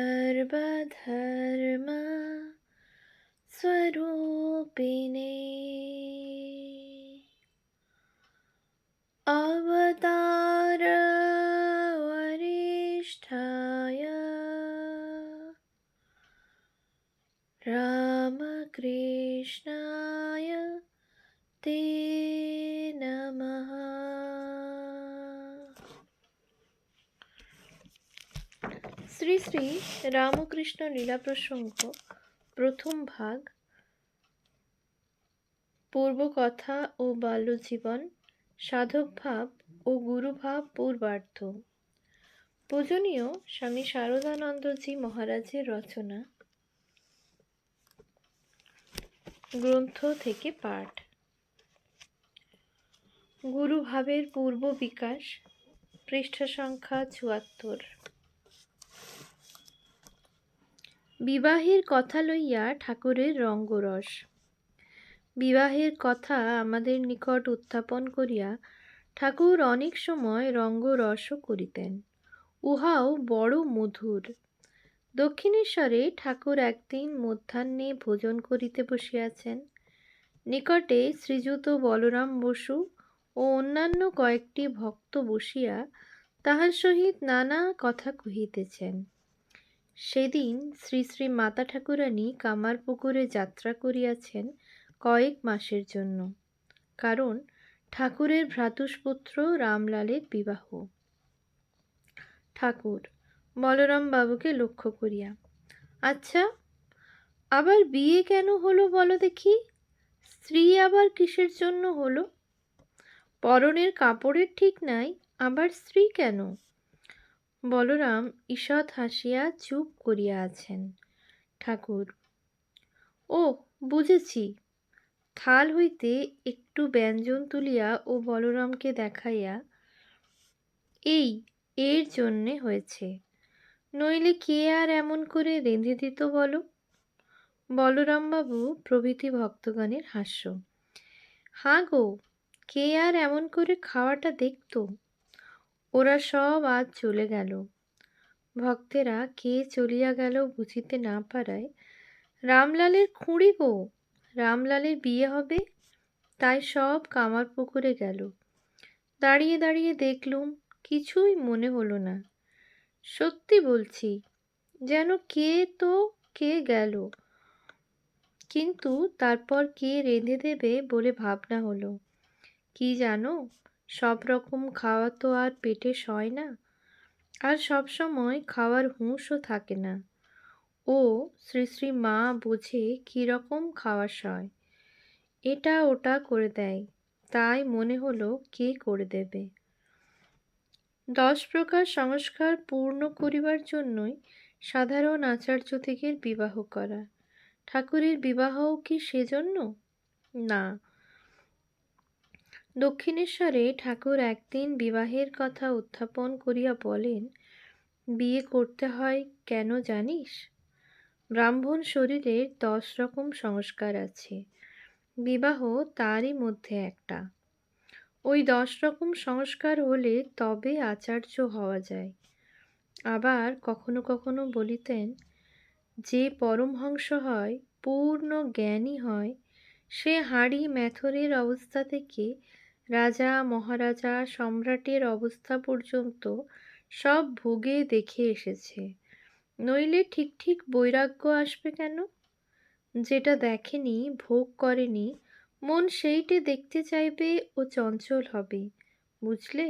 सर्वधर्म स्वरूपिणे अवतार वरिष्ठाय रामकृष्णाय ते नमः। শ্রী শ্রী রামকৃষ্ণ লীলা প্রসঙ্গ প্রথম ভাগ, পূর্বকথা ও বাল্যজীবন, সাধকভাব ও গুরুভাব পূর্বার্ধ। পূজনীয় স্বামী শারদানন্দজি মহারাজের রচনা, গ্রন্থ থেকে পাঠ। গুরুভাবের পূর্ব বিকাশ, পৃষ্ঠা সংখ্যা ৭৪। বিবাহের কথা লইয়া ঠাকুরের রঙ্গরস। বিবাহের কথা আমাদের নিকট উত্থাপন করিয়া ঠাকুর অনেক সময় রঙ্গরসও করিতেন, উহাও বড় মধুর। দক্ষিণেশ্বরে ঠাকুর একদিন মধ্যাহ্নে ভোজন করিতে বসিয়াছেন। নিকটে শ্রীযুত বলরাম বসু ও অন্যান্য কয়েকটি ভক্ত বসিয়া তাহার সহিত নানা কথা কহিতেছেন। সেদিন শ্রী শ্রী মাতা ঠাকুরানী কামারপুকুরে যাত্রা করিয়াছেন কয়েক মাসের জন্য, কারণ ঠাকুরের ভ্রাতুষ্পুত্র রামলালের বিবাহ। ঠাকুর বলরাম বাবুকে লক্ষ্য করিয়া, আচ্ছা, আবার বিয়ে কেন হলো বলো দেখি? স্ত্রী আবার কিসের জন্য হলো? পরনের কাপড়ের ঠিক নাই, আবার স্ত্রী কেন? বলরাম ঈষৎ হাসিয়া চুপ করিয়া আছেন। ঠাকুর, ও বুঝেছি। থাল হইতে একটু ব্যঞ্জন তুলিয়া ও বলরামকে দেখাইয়া, এই এর জন্যে হয়েছে, নইলে কে আর এমন করে রেঁধে দিত বলো? বলরামবাবু প্রভৃতি ভক্তগণের হাস্য। হাঁ গো, কে আর এমন করে খাওয়াটা দেখত? ওরা সব আজ চলে গেল। ভক্তেরা কে চলিয়া গেল বুঝিতে না পারায়, রামলালের খুঁড়ি গো, রামলালের বিয়ে হবে, তাই সব কামারপুকুরে গেল। দাঁড়িয়ে দাঁড়িয়ে দেখলুম, কিছুই মনে হলো না। সত্যি বলছি, যেন কে তো কে গেল, কিন্তু তারপর কে রেঁধে দেবে বলে ভাবনা হলো। কি জানো, সব রকম খাওয়া তো আর পেটে সয় না, আর সব সময় খাওয়ার হুঁশও থাকে না। ও শ্রী শ্রী মা বোঝে কীরকম খাওয়া সয়, এটা ওটা করে দেয়, তাই মনে হলো কে করে দেবে। 10 প্রকার সংস্কার পূর্ণ করিবার জন্যই সাধারণ আচার্যদিগের বিবাহ করা। ঠাকুরের বিবাহও কি সেজন্য? না। দক্ষিণেশ্বরে ঠাকুর একদিন বিবাহের কথা উত্থাপন করিয়া বলেন, বিয়ে করতে হয় কেন জানিস? ব্রাহ্মণ শরীরের 10 রকম সংস্কার আছে, বিবাহ তারই মধ্যে একটা। ওই 10 রকম সংস্কার হলে তবে আচার্য হওয়া যায়। আবার কখনো কখনো বলিতেন, যে পরমহংস হয়, পূর্ণ জ্ঞানী হয়, সে হাঁড়ি মেথরের অবস্থা থেকে রাজা মহারাজা সম্রাটের অবস্থা পর্যন্ত সব ভোগে দেখে এসেছে, নইলে ঠিক ঠিক বৈরাগ্য আসবে কেন? যেটা দেখেনি, ভোগ করেনি, মন সেইটে দেখতে চাইবে ও চঞ্চল হবে, বুঝলে?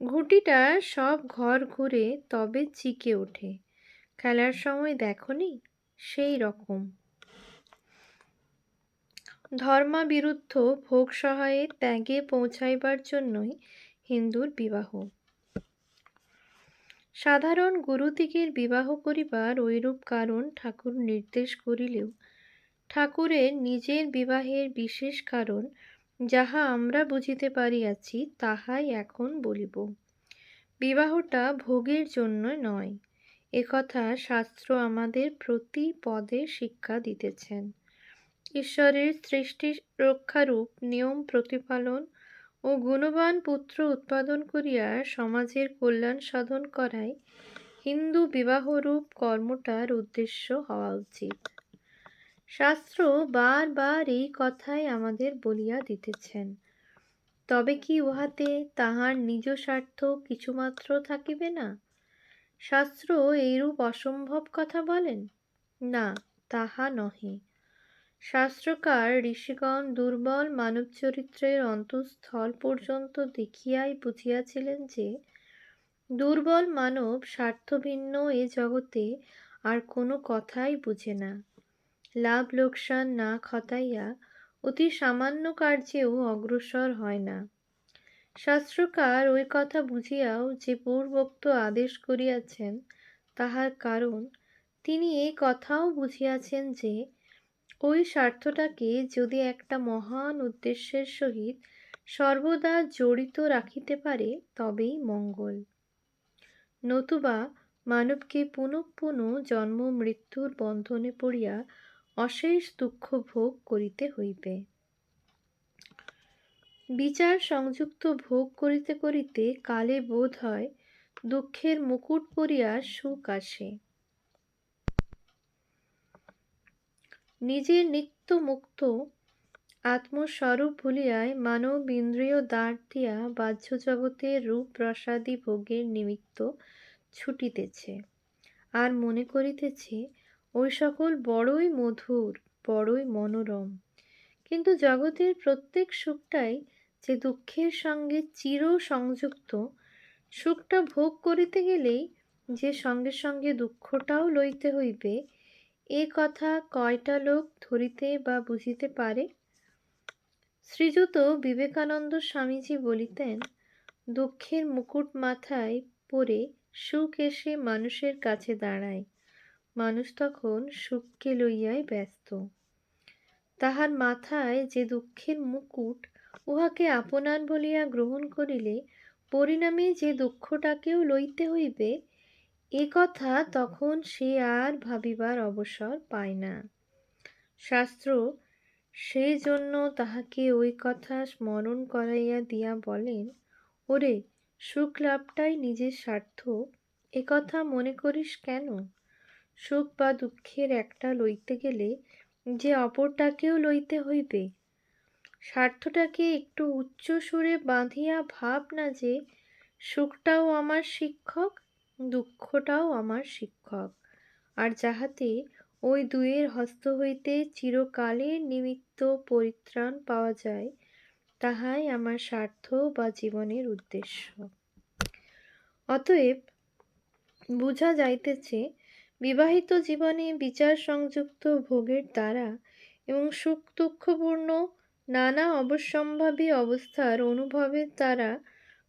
ঘুঁটিটা সব ঘর ঘুরে তবে চিকে ওঠে, খেলার সময় দেখনি, সেই রকম। ধর্মাবিরুদ্ধ ভোগ সহায়ে ত্যাগে পৌঁছাইবার জন্যই হিন্দুর বিবাহ। সাধারণ গুরুদিগের বিবাহ করিবার ঐরূপ কারণ ঠাকুর নির্দেশ করিলেও ঠাকুরের নিজের বিবাহের বিশেষ কারণ যাহা আমরা বুঝিতে পারিয়াছি, তাহাই এখন বলিব। বিবাহটা ভোগের জন্য নয়, একথা শাস্ত্র আমাদের প্রতি পদে শিক্ষা দিতেছেন। ঈশ্বরের সৃষ্টি রক্ষারূপ নিয়ম প্রতিপালন ও গুণবান পুত্র উৎপাদন করিয়া সমাজের কল্যাণ সাধন করাই হিন্দু বিবাহরূপ কর্মটার উদ্দেশ্য হওয়া উচিত। শাস্ত্র বারবার এই কথাই আমাদের বলিয়া দিতেছেন। তবে কি উহাতে তাহার নিজ স্বার্থ কিছুমাত্র থাকিবে না? শাস্ত্র এইরূপ অসম্ভব কথা বলেন? না, তাহা নহে। শাস্ত্রকার ঋষিগণ দুর্বল মানব চরিত্রের অন্তঃস্থল পর্যন্ত দেখিয়াই বুঝিয়াছিলেন যে দুর্বল মানব স্বার্থভিন্ন এ জগতে আর কোনো কথাই বুঝে না, লাভ লোকসান না খতাইয়া অতি সামান্য কার্যেও অগ্রসর হয় না। শাস্ত্রকার ওই কথা বুঝিয়াও যে পূর্বোক্ত আদেশ করিয়াছেন, তাহার কারণ তিনি এই কথাও বুঝিয়াছেন যে ওই স্বার্থটাকে যদি একটা মহান উদ্দেশ্যের সহিত সর্বদা জড়িত রাখিতে পারে তবেই মঙ্গল। নতুবা মানবকে পুনঃ পুনঃ জন্ম মৃত্যুর বন্ধনে পড়িয়া অশেষ দুঃখ ভোগ করিতে হইবে। বিচার সংযুক্ত ভোগ করিতে করিতে কালে বোধ হয় দুঃখের মুকুট পরিয়া সুখ আসে। নিজের নিত্য মুক্ত আত্মস্বরূপ ভুলিয়ায় মানব ইন্দ্রিয় দ্বার দিয়া বাহ্য জগতের রূপ রসাদি ভোগের নিমিত্ত ছুটিতেছে, আর মনে করিতেছে ওই সকল বড়ই মধুর, বড়ই মনোরম। কিন্তু জগতের প্রত্যেক সুখটাই যে দুঃখের সঙ্গে চির সংযুক্ত, সুখটা ভোগ করিতে গেলেই যে সঙ্গে সঙ্গে দুঃখটাও লইতে হইবে, এ কথা কয়টা লোক ধরিতে বা বুঝিতে পারে? শ্রীযুত বিবেকানন্দ স্বামীজি বলিতেন, দুঃখের মুকুট মাথায় পরে সুখ এসে মানুষের কাছে দাঁড়ায়, মানুষ তখন সুখকে লইয়াই ব্যস্ত। তাহার মাথায় যে দুঃখের মুকুট, উহাকে আপনার বলিয়া গ্রহণ করিলে পরিণামে যে দুঃখটাকেও লইতে হইবে, এ কথা তখন সে আর ভাবিবার অবসর পায় না। শাস্ত্র সেই জন্য তাহাকে ওই কথা স্মরণ করাইয়া দিয়া বলেন, ওরে, সুখ লাভটাই নিজের স্বার্থ, এ কথা মনে করিস কেন? সুখ বা দুঃখের একটা লইতে গেলে যে অপরটাকেও লইতে হইবে। স্বার্থটাকে একটু উচ্চ সুরে বাঁধিয়া ভাব না যে সুখটাও আমার শিক্ষক, দুঃখটাও আমার শিক্ষক, আর যাহাতে ওই দুয়ের হস্ত হইতে চিরকালের নিমিত্ত পরিত্রাণ পাওয়া যায়, তাহাই আমার স্বার্থ বা জীবনের উদ্দেশ্য। অতএব বুঝা যাইতেছে, বিবাহিত জীবনে বিচার সংযুক্ত ভোগের দ্বারা এবং সুখ দুঃখপূর্ণ নানা অবশ্যম্ভাবী অবস্থার অনুভবের দ্বারা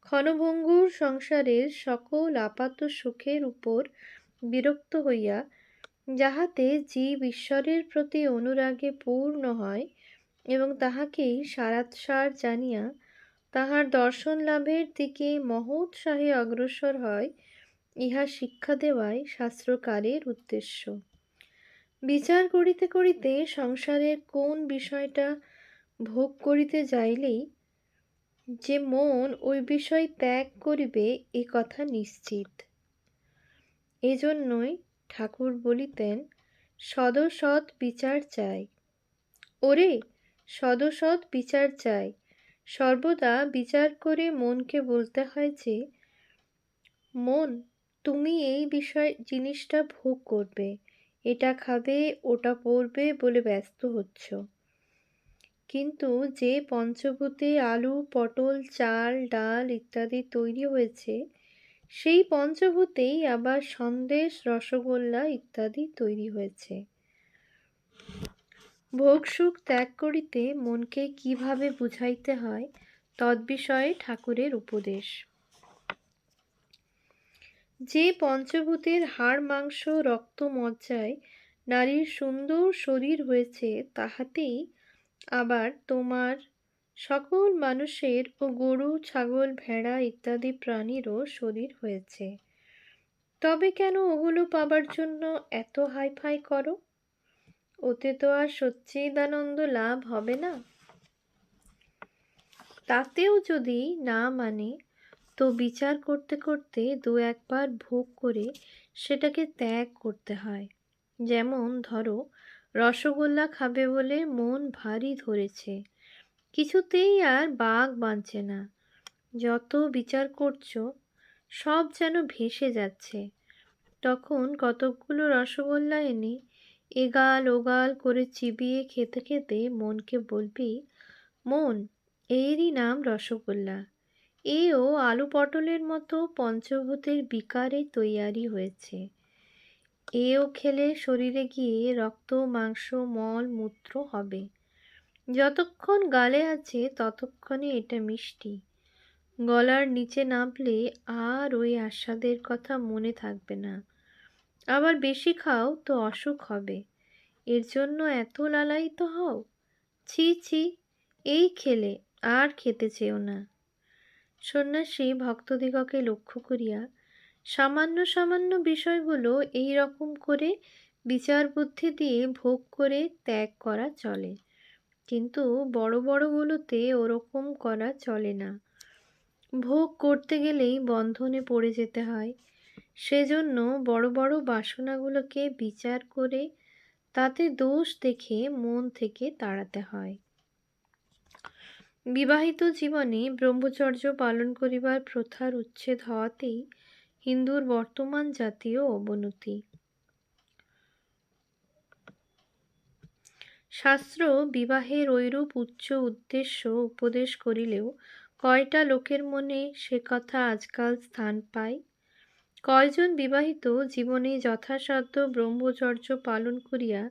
ক্ষণভঙ্গুর সংসারের সকল আপাত সুখের উপর বিরক্ত হইয়া, যাহাতে জীব ঈশ্বরের প্রতি অনুরাগে পূর্ণ হয় এবং তাহাকেই সারাৎসার জানিয়া তাহার দর্শন লাভের দিকে মহোৎসাহে অগ্রসর হয়, ইহা শিক্ষা দেওয়াই শাস্ত্রকারের উদ্দেশ্য। বিচার করিতে করিতে সংসারের কোন বিষয়টা ভোগ করিতে যাইলেই যে মন ওই বিষয় ত্যাগ করিবে, এ কথা নিশ্চিত। এজন্যই ঠাকুর বলিতেন, সদসৎ বিচার চাই। ওরে, সদসৎ বিচার চাই। সর্বদা বিচার করে মনকে বলতে হয় যে, মন, তুমি এই জিনিসটা ভোগ করবে, এটা খাবে, ওটা পরবে বলে ব্যস্ত হচ্ছ। কিন্তু যে পঞ্চভূতে আলু, পটল, চাল, ডাল ইত্যাদি তৈরি হয়েছে, সেই পঞ্চভূতেই আবার সন্দেশ, রসগোল্লা ইত্যাদি তৈরি হয়েছে। ভোগ সুখ ত্যাগ করিতে মনকে কিভাবে বুঝাইতে হয়, তদ্বিষয়ে ঠাকুরের উপদেশ। যে পঞ্চভূতের হাড় মাংস রক্ত মজ্জায় নারীর সুন্দর শরীর হয়েছে, তাহাতেই আবার তোমার সকল মানুষের ও গরু, ছাগল, ভেড়া ইত্যাদি প্রাণীরও শরীর হয়েছে। তবে কেন ওগুলো পাবার জন্য এত হাইফাই করো? ওতে তো আর সচ্চিদানন্দ লাভ হবে না। তাতেও যদি না মানে, তো বিচার করতে করতে দু একবার ভোগ করে সেটাকে ত্যাগ করতে হয়। যেমন ধরো, রসগোল্লা খাবে বলে মন ভারী ধরেছে, কিছুতেই আর বাগ বানছে না। যত বিচার করছো সব যেন ভেসে যাচ্ছে। তখন কতকগুলো রসগোল্লা এনে এগাল ওগাল করে চিবিয়ে খেতে খেতে মনকে বলবি, মন, এরই নাম রসগোল্লা। এও আলু পটলের মতো পঞ্চভূতের বিকারে তৈয়ারি হয়েছে। এও খেলে শরীরে গিয়ে রক্ত মাংস মল মূত্র হবে। যতক্ষণ গালে আছে ততক্ষণে এটা মিষ্টি। গলার নিচে নামলে আর ওই আস্বাদের কথা মনে থাকবে না। আবার বেশি খাও তো অসুখ হবে। এর জন্য এত লালায়িত হও? ছি ছি, এই খেলে আর খেতে চেও না। সন্ন্যাসী ভক্তদিগকে লক্ষ্য করিয়া, সামান্য সামান্য বিষয়গুলো এই রকম করে বিচার বুদ্ধি দিয়ে ভোগ করে ত্যাগ করা চলে, কিন্তু বড় বড়গুলোতে ওরকম করা চলে না। ভোগ করতে গেলেই বন্ধনে পড়ে যেতে হয়। সেজন্য বড় বড় বাসনাগুলোকে বিচার করে তাতে দোষ দেখে মন থেকে তাড়াতে হয়। বিবাহিত জীবনে ব্রহ্মচর্য পালন করিবার প্রথার উচ্ছেদ হওয়াতেই হিন্দুর বর্তমান জাতীয় অবনতি। শাস্ত্র বিবাহের ঐরূপ উচ্চ উদ্দেশ্য উপদেশ করিলেও কয়টা লোকের মনে সে কথা আজকাল স্থান পায়? কয়জন বিবাহিত জীবনে যথাসাধ্য ব্রহ্মচর্য পালন করিয়া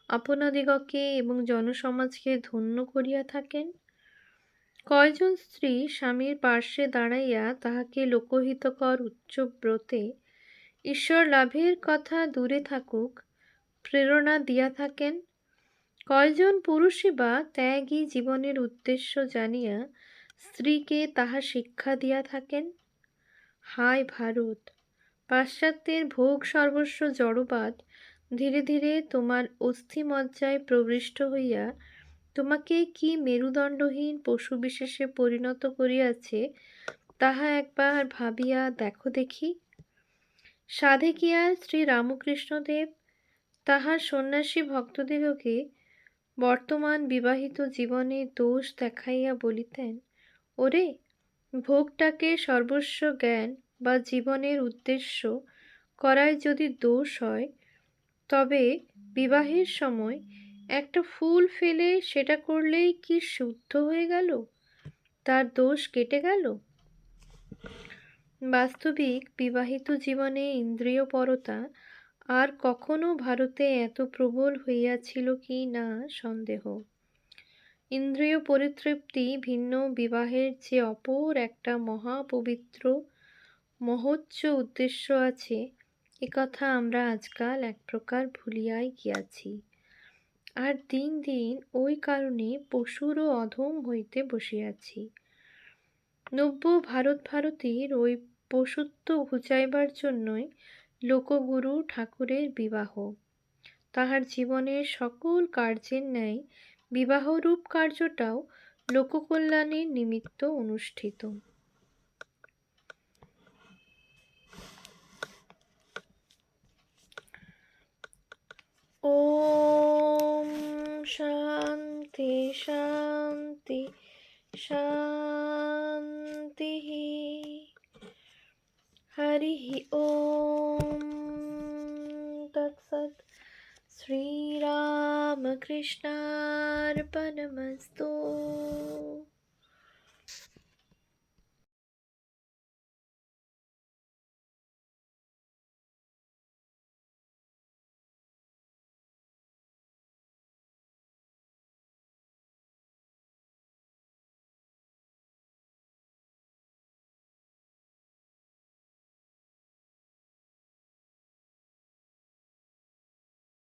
আপনাদিগকে এবং জনসমাজকে ধন্য করিয়া থাকেন? কয়জন স্ত্রী স্বামীর পার্শ্বে দাঁড়াইয়া তাহাকে লোকহিতকর উচ্চব্রতে ঈশ্বর লাভের কথা দূরে থাকুক প্রেরণা দিয়া থাকেন? কয়জন পুরুষই বা ত্যাগী জীবনের উদ্দেশ্য জানিয়া স্ত্রীকে তাহা শিক্ষা দিয়া থাকেন? হায় ভারত! পাশ্চাত্যের ভোগ সর্বস্ব জড়বাদ ধীরে ধীরে তোমার অস্থিমজ্জায় প্রবিষ্ট হইয়া তোমাকে কি মেরুদণ্ডহীন পশুবিশেষে পরিণত করিয়াছে তাহা একবার ভাবিয়া দেখো দেখি। সাধে কি আর শ্রী রামকৃষ্ণদেব তাহার সন্ন্যাসী ভক্তদিগকে বর্তমান বিবাহিত জীবনে দোষ দেখাইয়া বলিতেন, ওরে, ভোগটাকে সর্বস্ব জ্ঞান বা জীবনের উদ্দেশ্য করায় যদি দোষ হয়, তবে বিবাহের সময় একটা ফুল ফেলে সেটা করলেই কি শুদ্ধ হয়ে গেল? তার দোষ কেটে গেল? বাস্তবিক বিবাহিত জীবনে ইন্দ্রিয়পরতা আর কখনো ভারতে এত প্রবল হইয়াছিল কি না সন্দেহ। ইন্দ্রিয় পরিতৃপ্তি ভিন্ন বিবাহের যে অপর একটা মহাপবিত্র মহোচ্চ উদ্দেশ্য আছে, একথা আমরা আজকাল এক প্রকার ভুলিয়াই গিয়াছি। আর দিন দিন ওই কারণে পশুরও অধম হইতে বসিয়াছি। নব্য ভারতীর ওই পশুত্ব ঘুচাইবার জন্যই লোকগুরু ঠাকুরের বিবাহ। তাহার জীবনের সকল কার্যের ন্যায় বিবাহরূপ কার্যটাও লোককল্যাণের নিমিত্ত অনুষ্ঠিত। ওম শান্তি শান্তি শান্তি। হরি ওম তৎসৎ। শ্রীরামকৃষ্ণার্পণমস্তু।